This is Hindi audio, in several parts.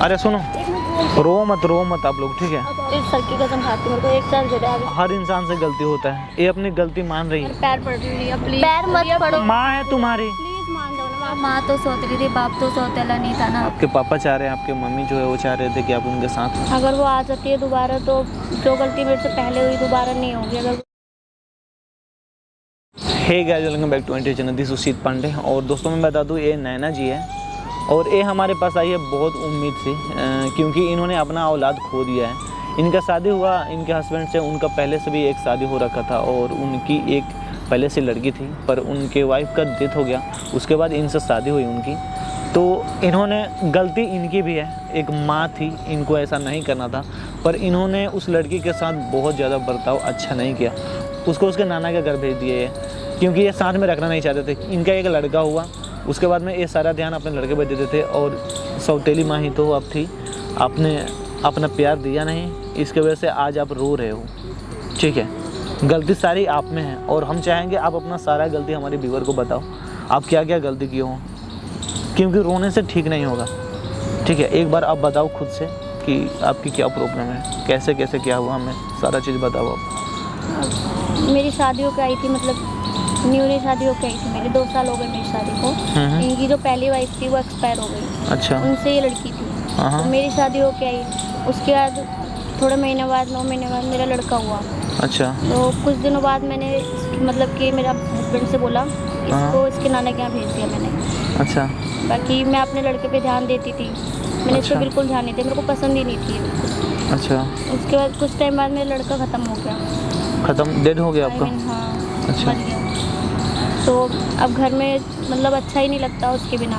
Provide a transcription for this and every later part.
अरे सुनो, रो मत आप लोग, ठीक है? इस सर की कसम खाती हूँ, मेरे को एक साल दे दे आगे। हर इंसान से गलती होता है, ये अपनी गलती मान रही है। पैर पड़ रही है, प्लीज पैर मत पड़ो। माँ है तुम्हारी, प्लीज मान जाओ ना। माँ तो सौतेली थी, बाप तो सौतेला नहीं था ना। आपके पापा चाह रहे हैं, आपके मम्मी जो है वो चाह रहे थे कि आप उनके साथ। अगर वो आ जाती है दोबारा तो जो गलती मेरे से पहले हुई दोबारा नहीं होगी। अगर hey guys, welcome back to my channel, this Sushit Pandey. और दोस्तों मैं बता दूं, ये नैना जी है और ये हमारे पास आई है बहुत उम्मीद से, क्योंकि इन्होंने अपना औलाद खो दिया है। इनका शादी हुआ इनके हस्बैंड से, उनका पहले से भी एक शादी हो रखा था और उनकी एक पहले से लड़की थी, पर उनके वाइफ का डेथ हो गया। उसके बाद इनसे शादी हुई उनकी, तो इन्होंने गलती इनकी भी है, एक माँ थी, इनको ऐसा नहीं करना था, पर इन्होंने उस लड़की के साथ बहुत ज़्यादा बर्ताव अच्छा नहीं किया। उसको उसके नाना के घर भेज दिए, क्योंकि ये साथ में रखना नहीं चाहते थे। इनका एक लड़का हुआ, उसके बाद में ये सारा ध्यान अपने लड़के पे देते थे और सौतेली माँ ही तो अब थी, आपने अपना प्यार दिया नहीं, इसके वजह से आज आप रो रहे हो, ठीक है? गलती सारी आप में है और हम चाहेंगे आप अपना सारा गलती हमारे व्यूअर को बताओ, आप क्या क्या गलती किए हो, क्योंकि रोने से ठीक नहीं होगा, ठीक है? एक बार आप बताओ खुद से कि आपकी क्या प्रॉब्लम है, कैसे कैसे क्या हुआ, हमें सारा चीज़ बताओ आप। मेरी शादी होकर आई थी, मतलब न्यूली शादी होकर आई थी मेरी, 2 साल हो गए मेरी शादी को। इनकी जो पहली वाइफ थी वो एक्सपायर हो गई। अच्छा। उनसे ये लड़की थी, तो मेरी शादी होकर आई। उसके बाद थोड़े महीने बाद, 9 महीने बाद मेरा लड़का हुआ। अच्छा। तो कुछ दिनों बाद मैंने मतलब कि मेरा हस्बैंड से बोला, इसको इसके नाना के यहाँ भेज दिया मैंने। अच्छा। बाकी मैं अपने लड़के पे ध्यान देती थी, मैंने इस पर बिल्कुल ध्यान नहीं दिया, मेरे को पसंद ही नहीं थी। अच्छा। उसके बाद कुछ टाइम बाद मेरा लड़का ख़त्म हो गया। ख़त्म? डेड हो गया आपका? हाँ। अच्छा। मर गया। तो अब घर में मतलब अच्छा ही नहीं लगता उसके बिना।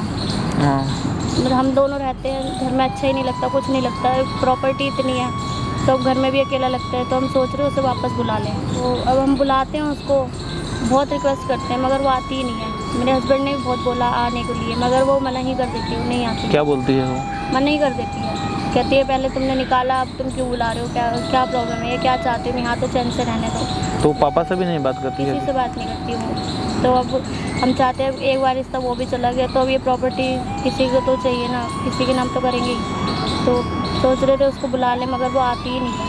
हाँ। मतलब हम दोनों रहते हैं घर में, अच्छा ही नहीं लगता, कुछ नहीं लगता, प्रॉपर्टी इतनी है तो अब घर में भी अकेला लगता है। तो हम सोच रहे हैं उसे वापस बुला लें। तो अब हम बुलाते हैं उसको, बहुत रिक्वेस्ट करते हैं, मगर वो आती ही नहीं है। मेरे हस्बैंड ने भी बहुत बोला आने के लिए, मगर वो मना ही कर देती है, नहीं आती। क्या बोलती है वो? मना ही कर देती है, कहती है पहले तुमने निकाला, अब तुम क्यों बुला रहे हो, क्या प्रॉब्लम है, क्या चाहते हो, यहाँ तो चैन से रहने दो। तो पापा से भी नहीं बात करती है? किसी से बात नहीं करती हूँ। तो अब हम चाहते हैं, एक बार इसका वो भी चला गया तो अब ये प्रॉपर्टी किसी को तो चाहिए ना, किसी के नाम तो करेंगे ही। तो सोच रहे थे उसको बुला लें, मगर वो आती ही नहीं है।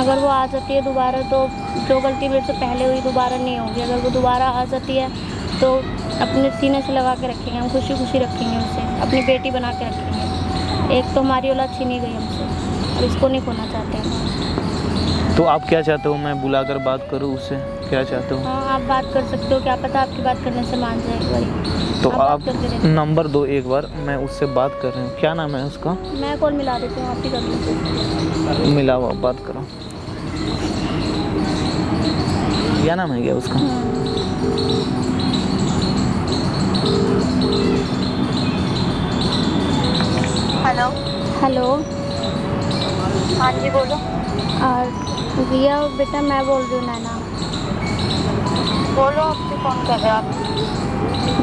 अगर वो आ जाती है दोबारा तो जो गलती मेरे से पहले हुई दोबारा नहीं होगी। अगर वो दोबारा आ जाती है तो अपने सीने से लगा के रखेंगे, हम खुशी खुशी रखेंगे उसे, अपनी बेटी बना के रखेंगे। एक तो हमारी औलाद छीनी गई हमसे और इसको नहीं खोना चाहते हम। तो आप क्या चाहते हो, मैं बुलाकर बात करूँ उससे, क्या चाहते हो? हाँ, आप बात कर सकते हो, क्या पता आपकी बात करने से मान जाए एक बार। तो आप नंबर दो, एक बार मैं उससे बात कर रही हूँ। क्या नाम है उसका? मैं कॉल मिला देती हूँ, आप ही कर लीजिए। मिलाओ, आप बात करो। क्या नाम है क्या उसका? हेलो। हेलो। हाँ जी बोलो। भैया बेटा मैं बोल रही हूँ नैना। बोलो, आपसे फ़ोन कर रहे हो आप?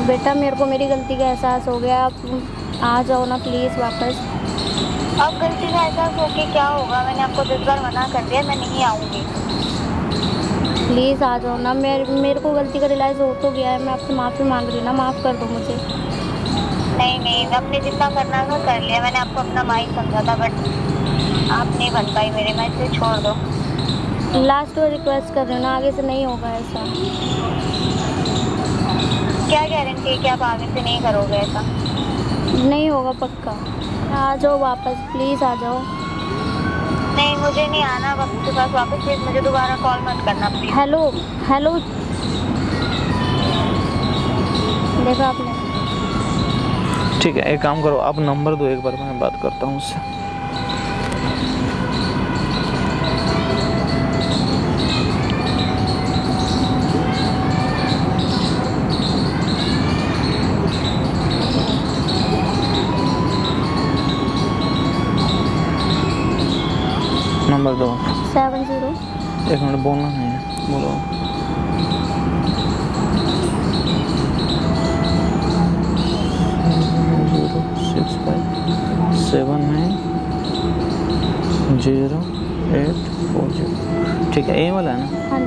बेटा मेरे को मेरी गलती का एहसास हो गया, आप आ जाओ ना प्लीज़ वापस। अब गलती का एहसास होके क्या होगा? मैंने आपको 10 बार मना कर दिया, मैं नहीं आऊँगी। प्लीज़ आ जाओ ना, मेरे को गलती का रियलाइज़ हो तो गया है, मैं आपसे माफ़ी मांग रही हूँ ना, माफ़ कर दो मुझे। नहीं, आपने जितना करना था कर लिया। मैंने आपको अपना माई समझा था, बट आप नहीं बन पाई मेरे, मैं इसे छोड़ दो। लास्ट और रिक्वेस्ट कर रही हूँ ना, आगे से नहीं होगा ऐसा। क्या गारंटी है कि आप आगे से नहीं करोगे ऐसा? नहीं होगा पक्का। आ जाओ वापस, प्लीज़ आ जाओ। नहीं, मुझे नहीं आना अब आपके पास वापस, प्लीज़ मुझे दोबारा कॉल मत करना प्लीज़। हेलो देखो आपने। ठीक है, एक काम करो, आप नंबर दो, एक बार मैं बात करता हूँ उससे। नंबर दो। 70। एक मिनट, बोलना नहीं है, बोलो। 065790840। ठीक है, ये वाला है ना? हाँ जी।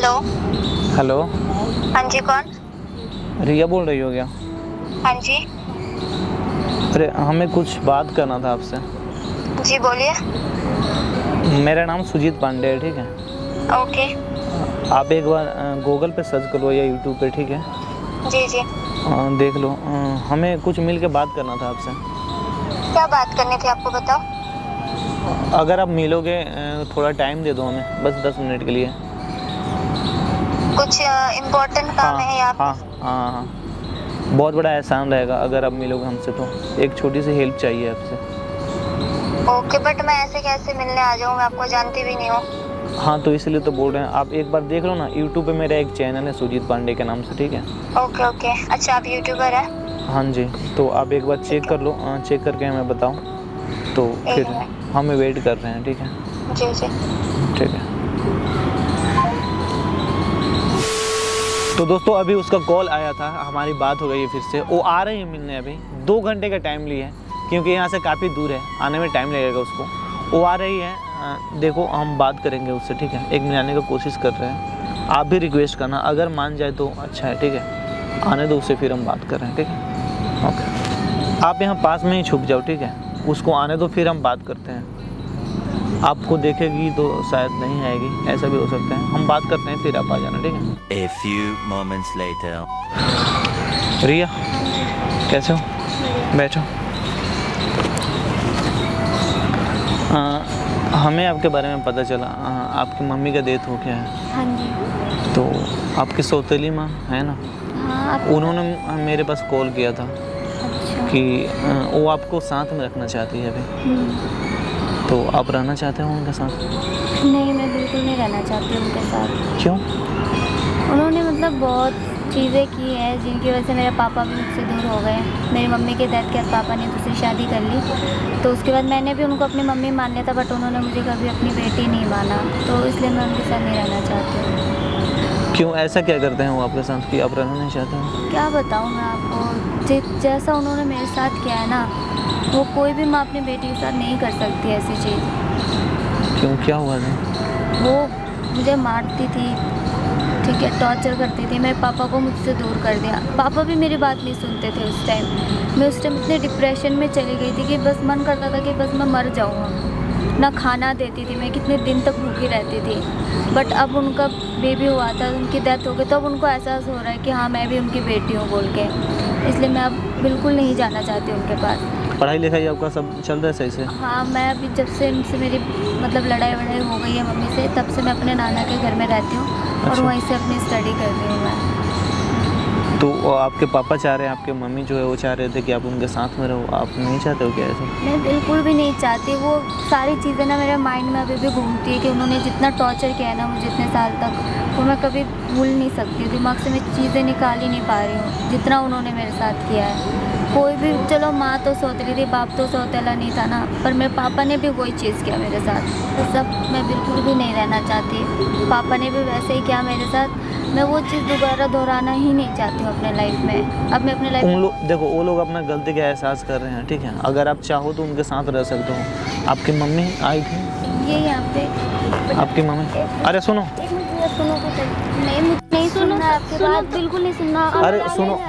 हेलो। हेलो। हाँ जी, कौन? रिया बोल रही हो क्या? हाँ जी। अरे हमें कुछ बात करना था आपसे। जी बोलिए। मेरा नाम सुजीत पांडे है, ठीक है? ओके। आप एक बार गूगल पे सर्च कर लो या यूट्यूब पे, ठीक है? जी जी। देख लो। हमें कुछ मिल के बात करना था आपसे। क्या बात करनी थी आपको, बताओ। अगर आप मिलोगे, थोड़ा टाइम दे दो हमें, बस 10 मिनट के लिए। कुछ इम्पोर्टेंट काम है या हाँ हाँ हाँ, बहुत बड़ा एहसान रहेगा अगर आप मिलोगे हमसे, तो एक छोटी सी हेल्प चाहिए आपसे। ओके, बट मैं ऐसे कैसे मिलने आ जाऊँ, मैं आपको जानती भी नहीं हूँ। हाँ, तो इसलिए तो बोल रहे हैं, आप एक बार देख लो ना, यूट्यूब पे मेरा एक चैनल है सुजीत पांडे के नाम से, ठीक है? ओके ओके, अच्छा आप यूट्यूबर है? हाँ जी, तो आप एक बार चेक कर लो, चेक करके हमें बताओ, तो फिर हमें वेट कर रहे हैं, ठीक है? जी जी ठीक है। तो दोस्तों अभी उसका कॉल आया था, हमारी बात हो गई है फिर से, वो आ रही है मिलने। अभी 2 घंटे का टाइम लिया है, क्योंकि यहाँ से काफ़ी दूर है, आने में टाइम लगेगा उसको। वो आ रही है, देखो हम बात करेंगे उससे, ठीक है? 1 मिनट आने का कोशिश कर रहे हैं, आप भी रिक्वेस्ट करना, अगर मान जाए तो अच्छा है, ठीक है? आने दो उसे, फिर हम बात कर रहे हैं, ठीक है? ओके, आप यहाँ पास में ही छुप जाओ, ठीक है? उसको आने दो, फिर हम बात करते हैं। आपको देखेगी तो शायद नहीं आएगी, ऐसा भी हो सकता है। हम बात करते हैं, फिर आप आ जाना, ठीक है? A few moments later. रिया, कैसे हो? बैठो। हमें आपके बारे में पता चला, आपकी मम्मी का डेथ हो गया है। हाँ जी। तो आपकी सौतेली माँ है ना? हाँ। उन्होंने मेरे पास कॉल किया था अच्छा। कि वो आपको साथ में रखना चाहती है अभी। तो आप रहना चाहते हो उनके साथ? नहीं, मैं बिल्कुल नहीं रहना चाहती उनके साथ। क्यों? उन्होंने मतलब बहुत चीज़ें की हैं जिनकी वजह से मेरे पापा भी मुझसे दूर हो गए। मेरी मम्मी के डेथ के बाद पापा ने दूसरी शादी कर ली, तो उसके बाद मैंने भी उनको अपनी मम्मी मान लिया था, बट उन्होंने मुझे कभी अपनी बेटी नहीं माना, तो इसलिए मैं उनके साथ नहीं रहना चाहती हूँ। क्यों, ऐसा क्या करते हैं वो आपके साथ कि आप रहना नहीं चाहते हो? क्या बताऊँ मैं आपको, जैसा उन्होंने मेरे साथ किया है ना, वो कोई भी माँ अपनी बेटी के साथ नहीं कर सकती ऐसी चीज़। क्यों, क्या हुआ था? वो मुझे मारती थी, ठीक है, टॉर्चर करती थी। मेरे पापा को मुझसे दूर कर दिया, पापा भी मेरी बात नहीं सुनते थे उस टाइम। मैं उस टाइम इतने डिप्रेशन में चली गई थी कि बस मन करता था कि बस मैं मर जाऊँ। ना खाना देती थी मैं, कितने दिन तक भूखी रहती थी। बट अब उनका बेबी हुआ था, उनकी डेथ हो गई, तो अब उनको एहसास हो रहा है कि हाँ मैं भी उनकी बेटी हूँ बोल के, इसलिए मैं अब बिल्कुल नहीं जाना चाहती उनके पास। पढ़ाई लिखाई आपका सब चल रहा है सही से? हाँ, मैं अभी जब से इनसे मेरी मतलब लड़ाई वड़ाई हो गई है मम्मी से, तब से मैं अपने नाना के घर में रहती हूँ और अच्छा। वहीं से अपनी स्टडी कर रही हूँ मैं। तो आपके पापा चाह रहे हैं, आपके मम्मी जो है वो चाह रहे थे कि आप उनके साथ में रहो, आप नहीं चाहते हो क्या ऐसा? मैं बिल्कुल भी नहीं चाहती। वो सारी चीज़ें ना मेरे माइंड में अभी भी घूमती है कि उन्होंने जितना टॉर्चर किया है ना मुझे इतने साल तक, वो मैं कभी भूल नहीं सकती। दिमाग से मैं चीज़ें निकाल ही नहीं पा रही हूँ, जितना उन्होंने मेरे साथ किया है। कोई भी, चलो माँ तो सौतेली थी, बाप तो सौतेला नहीं था ना, पर मेरे पापा ने भी वही चीज़ किया मेरे साथ। तो सब मैं बिल्कुल भी नहीं रहना चाहती। पापा ने भी वैसे ही किया मेरे साथ, मैं वो चीज़ दोबारा दोहराना ही नहीं चाहती हूँ अपने लाइफ में। अब मैं अपने लाइफ उन लोग, देखो वो लोग अपना गलती का एहसास कर रहे हैं, ठीक है? अगर आप चाहो तो उनके साथ रह सकते हो। आपकी मम्मी आई थी? ये यहाँ पे आपकी मम्मी, अरे सुनो, एक मिनट सुनो तो सही। नहीं, मुझे नहीं सुनना आपके बात, बिल्कुल नहीं सुनना। अरे सुनो,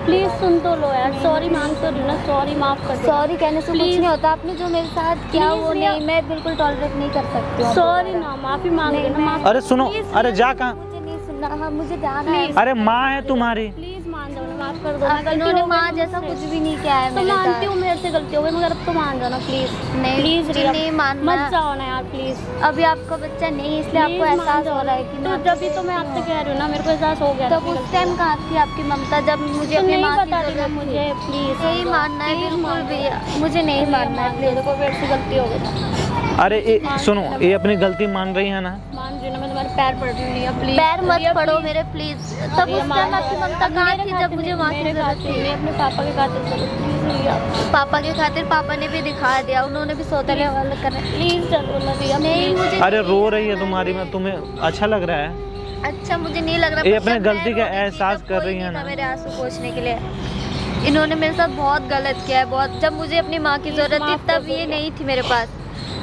प्लीज सुन तो लो यार, सॉरी मांग तो रही हूँ ना, सॉरी माफ कर दो। सॉरी कहने से कुछ नहीं होता, आपने जो मेरे साथ किया वो नहीं, मैं बिल्कुल टॉलरेट नहीं कर सकती हूँ। सॉरी ना, माफी मांग लेना, माफ। अरे सुनो, अरे जा कहाँ? मुझे नहीं सुनना, हाँ मुझे जाना है। अरे माँ है तुम्हारी। प्लीज मान जाओ ना, माफ कर दो। उन्होंने माँ जैसा कुछ भी नहीं किया है मेरे साथ। मानती हूँ मेरे से गलती हो गई, मगर अब तो मान जाओ ना प्लीज। नहीं प्लीज नहीं मानना, मत जाओ ना यार प्लीज। अभी आपका बच्चा नहीं, इसलिए आपको एहसास हो रहा है कि तो जब भी तो मैं आपसे कह रही हूँ ना, मेरे को एहसास हो गया। तब उस टाइम कहाँ थी आपकी ममता, जब मुझे अपनी माँ की जरूरत मुझे प्लीज नहीं मानना है बिल्कुल भी, मुझे नहीं मानना है प्लीज। देखो मेरे से गलती हो गई। अरे सुनो, ये अपनी गलती मान रही है ना? मान रही ना, मैं तुम्हारे पैर पड़ रही हूँ, प्लीज पैर मत पड़ो मेरे प्लीज। तब उस टाइम आपकी ममता कहाँ थी जब मुझे माँ की जरूरत थी? मैं अपने पापा के खातिर चलो प्लीज। पापा के खातिर पापा ने भी दिखा दिया, उन्होंने भी सौतेले वाले करना। प्लीज चलो ना रिया, नहीं मुझे। अरे रो रही है तुम्हारी, मैं तुम्हें अच्छा लग रहा है? अच्छा मुझे नहीं लग रहा। ये अपने गलती का एहसास कर रही है ना? मेरे आंसू पोंछने के लिए इन्होंने मेरे साथ बहुत गलत किया है, बहुत। जब मुझे अपनी माँ की जरूरत थी तब ये नहीं थी मेरे पास।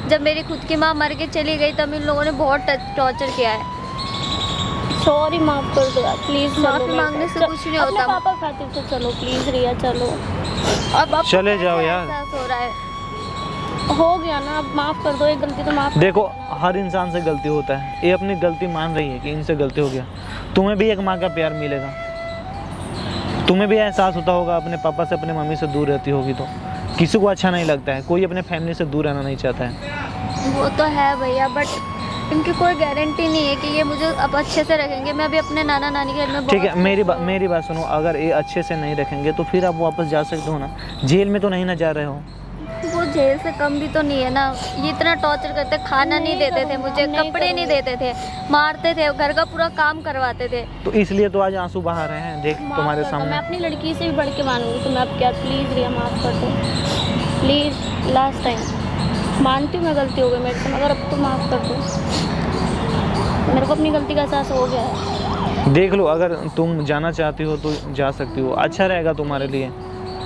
जब मेरी खुद की माँ मर के चली गई तब इन लोगों ने बहुत टॉर्चर किया है। सॉरी, माफ कर दो यार प्लीज। माफी मांगने से कुछ नहीं होता। पापा खातिर तो चलो प्लीज रिया, चलो। अब आपको चले कैसे जाओ यार। एहसास हो रहा है? हो गया ना, अब माफ कर दो, एक गलती तो माफ। देखो हर इंसान से गलती होता है, ये अपनी गलती मान रही है कि इनसे गलती हो गया। तुम्हें भी एक माँ का प्यार मिलेगा, तुम्हें भी एहसास होता होगा अपने पापा से, अपने मम्मी से दूर रहती होगी तो किसी को अच्छा नहीं लगता है, कोई अपने फैमिली से दूर रहना नहीं चाहता है। वो तो है भैया, बट इनकी कोई गारंटी नहीं है कि ये मुझे अब अच्छे से रखेंगे। मैं अभी अपने नाना नानी के घर में ठीक है, मेरी बात सुनो, अगर ये अच्छे से नहीं रखेंगे तो फिर आप वापस जा सकते हो ना, जेल में तो नहीं ना जा रहे हो। वो जेल से कम भी तो नहीं है ना, ये इतना टॉर्चर करते, खाना नहीं देते थे मुझे, कपड़े नहीं देते थे, मारते थे, घर का पूरा काम करवाते थे। तो इसलिए तो आज आंसू बहा रहे हैं, देख तुम्हारे सामने। मैं अपनी लड़की से भी बढ़ के मानूंगी, तो मैं अब क्या, प्लीज रिया माफ कर दो प्लीज, लास्ट टाइम। मानती हूँ मैं गलती हो गई मेरे से, मगर अब तो माफ कर दो, मेरे को अपनी गलती का एहसास हो गया है। देख लो, अगर तुम जाना चाहती हो तो जा सकती हो, अच्छा रहेगा तुम्हारे लिए।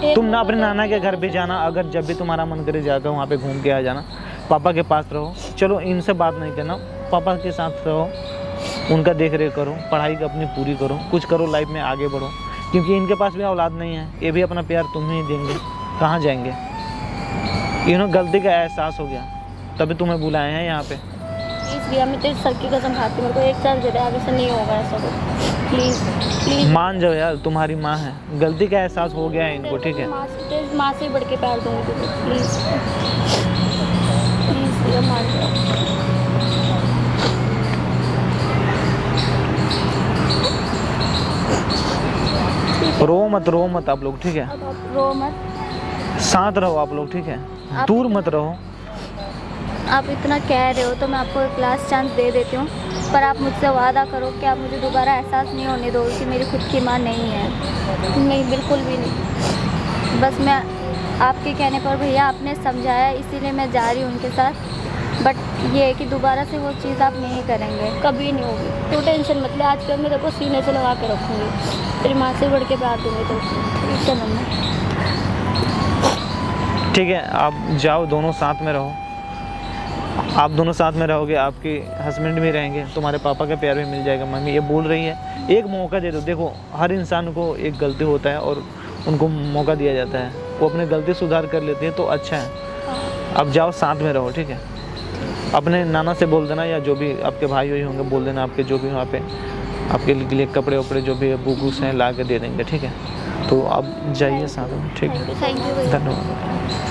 तुम ना अपने नाना के घर भी जाना, अगर जब भी तुम्हारा मन करे जाकर वहाँ पे घूम के आ जाना। पापा के पास रहो, चलो इनसे बात नहीं करना, पापा के साथ रहो, उनका देख रेख करो, पढ़ाई का अपनी पूरी करो, कुछ करो, लाइफ में आगे बढ़ो, क्योंकि इनके पास भी औलाद नहीं है, ये भी अपना प्यार तुम्हें ही देंगे, कहाँ जाएंगे। इन्होंने गलती का एहसास हो गया, तभी तुम्हें बुलाए हैं यहाँ पे। प्लीज रिया, मैं तेरे सर की कसम खाती हूँ, मेरे को एक साल दे दे, आगे से नहीं होगा ऐसा कुछ, प्लीज प्लीज। मान जाओ यार, तुम्हारी माँ है, गलती का एहसास हो गया है इनको, ठीक है। माँ से बढ़ के प्यार दूंगी तुझे, प्लीज प्लीज रिया मान जाओ। रो मत आप लोग, ठीक है। अब आप रो मत, साथ रहो आप लोग, ठीक है, दूर मत रहो। आप इतना कह रहे हो तो मैं आपको एक लास्ट चांस दे देती हूँ, पर आप मुझसे वादा करो कि आप मुझे दोबारा एहसास नहीं होने दोगे कि मेरी खुद की माँ नहीं है। नहीं बिल्कुल भी नहीं। बस मैं आपके कहने पर भैया आपने समझाया, इसीलिए मैं जा रही हूँ उनके साथ, बट ये है कि दोबारा से वो चीज़ आप नहीं करेंगे, कभी नहीं होगी, तो टेंशन मत ले। आज कल मैं देखो सीने से लगा के रखूँगी, तेरी माँ से बढ़ के प्यार दूँगी, तो ठीक है मम्मी। ठीक है, आप जाओ, दोनों साथ में रहो, आप दोनों साथ में रहोगे, आपके हस्बैंड भी रहेंगे, तुम्हारे पापा का प्यार भी मिल जाएगा। मम्मी ये बोल रही है, एक मौका दे दो। देखो हर इंसान को एक गलती होता है और उनको मौका दिया जाता है, वो अपनी गलती सुधार कर लेते हैं तो अच्छा है। अब जाओ, साथ में रहो, ठीक है। अपने नाना से बोल देना, या जो भी आपके भाई वही होंगे बोल देना, आपके जो भी वहाँ पे आपके लिए कपड़े वपड़े जो भी बुक्स हैं ला के दे देंगे, ठीक है। तो आप जाइए साथ में, ठीक है। थैंक यू भैया। धन्यवाद।